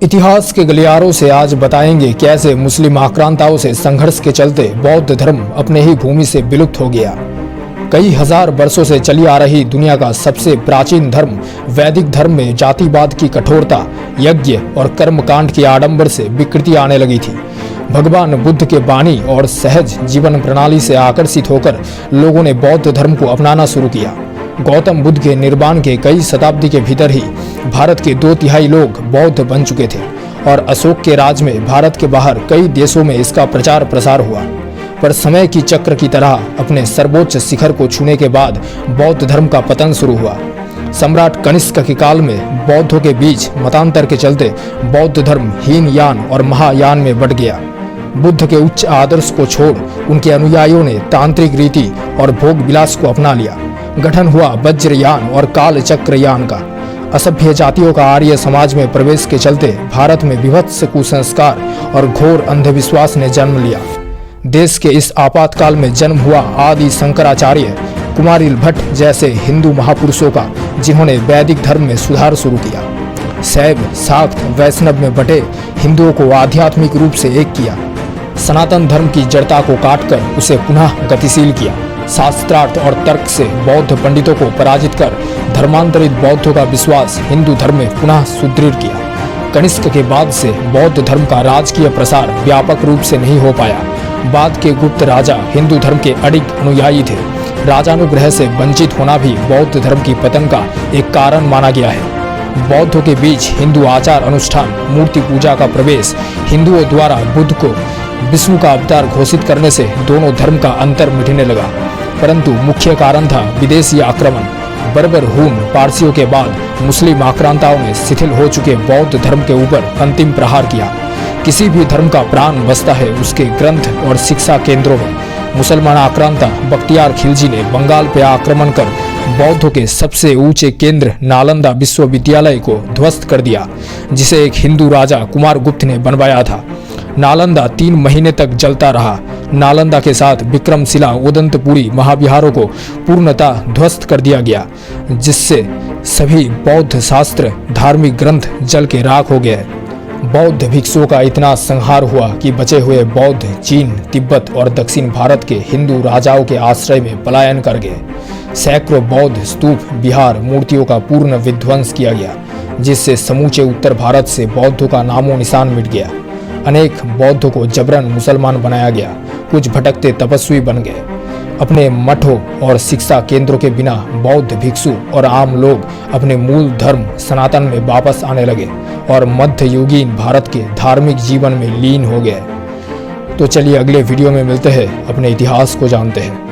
इतिहास के गलियारों से आज बताएंगे कैसे मुस्लिम आक्रांताओं से संघर्ष के चलते बौद्ध धर्म अपने ही भूमि से विलुप्त हो गया। कई हजार वर्षों से चली आ रही दुनिया का सबसे प्राचीन धर्म वैदिक धर्म में जातिवाद की कठोरता, यज्ञ और कर्मकांड के आडंबर से विकृति आने लगी थी। भगवान बुद्ध के बानी और सहज जीवन प्रणाली से आकर्षित होकर लोगों ने बौद्ध धर्म को अपनाना शुरू किया। गौतम बुद्ध के निर्वाण के कई शताब्दी के भीतर ही भारत के 2/3 लोग बौद्ध बन चुके थे और अशोक के राज में भारत के बाहर कई देशों में इसका प्रचार प्रसार हुआ। पर समय की चक्र की तरह अपने सर्वोच्च शिखर को छूने के बाद बौद्ध धर्म का पतन शुरू हुआ। सम्राट कनिष्क के काल में बौद्धों के बीच मतांतर के चलते बौद्ध धर्म हीनयान और महायान में बंट गया। बुद्ध के उच्च आदर्श को छोड़ उनके अनुयायियों ने तांत्रिक रीति और भोग विलास को अपना लिया। गठन हुआ वज्रयान और काल चक्रयान का। असभ्य जातियों का आर्य समाज में प्रवेश के चलते भारत में विभत्स कुसंस्कार और घोर अंधविश्वास ने जन्म लिया। देश के इस आपातकाल में जन्म हुआ आदि शंकराचार्य, कुमारिल भट्ट जैसे हिंदू महापुरुषों का, जिन्होंने वैदिक धर्म में सुधार शुरू किया। शैव, शाक्त, वैष्णव में बटे हिंदुओं को आध्यात्मिक रूप से एक किया। सनातन धर्म की जड़ता को काटकर उसे पुनः गतिशील किया। शास्त्रार्थ और तर्क से बौद्ध पंडितों को पराजित कर धर्मांतरित बौद्धों का विश्वास हिंदू धर्म में पुनः सुदृढ़ किया। कनिष्क के बाद से बौद्ध धर्म का राजकीय प्रसार व्यापक रूप से नहीं हो पाया। बाद के गुप्त राजा हिंदू धर्म के अडिग अनुयायी थे। राजानुग्रह से वंचित होना भी बौद्ध धर्म की पतन का एक कारण माना गया है। बौद्धों के बीच हिंदू आचार अनुष्ठान, मूर्ति पूजा का प्रवेश, हिंदुओं द्वारा बुद्ध को विष्णु का अवतार घोषित करने से दोनों धर्म का अंतर मिटने लगा। परंतु मुख्य कारण था विदेशी आक्रमण। बर्बर, हून, पारसियों के बाद मुस्लिम आक्रांताओं ने शिथिल हो चुके बौद्ध धर्म के ऊपर अंतिम प्रहार किया। किसी भी धर्म का प्राण बसता है उसके ग्रंथ और शिक्षा केंद्रों में। मुसलमान आक्रांता बख्तियार खिलजी ने बंगाल पर आक्रमण कर बौद्धों के सबसे ऊंचे केंद्र नालंदा विश्वविद्यालय को ध्वस्त कर दिया, जिसे एक हिंदू राजा कुमारगुप्त ने बनवाया था। नालंदा 3 महीने तक जलता रहा। नालंदा के साथ विक्रमशिला, उदंतपुरी महाविहारों को पूर्णतः ध्वस्त कर दिया गया, जिससे सभी बौद्ध शास्त्र, धार्मिक ग्रंथ जल के राख हो गए। बौद्ध भिक्षुओं का इतना संहार हुआ कि बचे हुए बौद्ध चीन, तिब्बत और दक्षिण भारत के हिंदू राजाओं के आश्रय में पलायन कर गए। सैकड़ों बौद्ध स्तूप, विहार, मूर्तियों का पूर्ण विध्वंस किया गया, जिससे समूचे उत्तर भारत से बौद्धों का नामो निशान मिट गया। अनेक बौद्धों को जबरन मुसलमान बनाया गया। कुछ भटकते तपस्वी बन गए। अपने मठों और शिक्षा केंद्रों के बिना बौद्ध भिक्षु और आम लोग अपने मूल धर्म सनातन में वापस आने लगे और मध्ययुगीन भारत के धार्मिक जीवन में लीन हो गए। तो चलिए अगले वीडियो में मिलते हैं, अपने इतिहास को जानते हैं।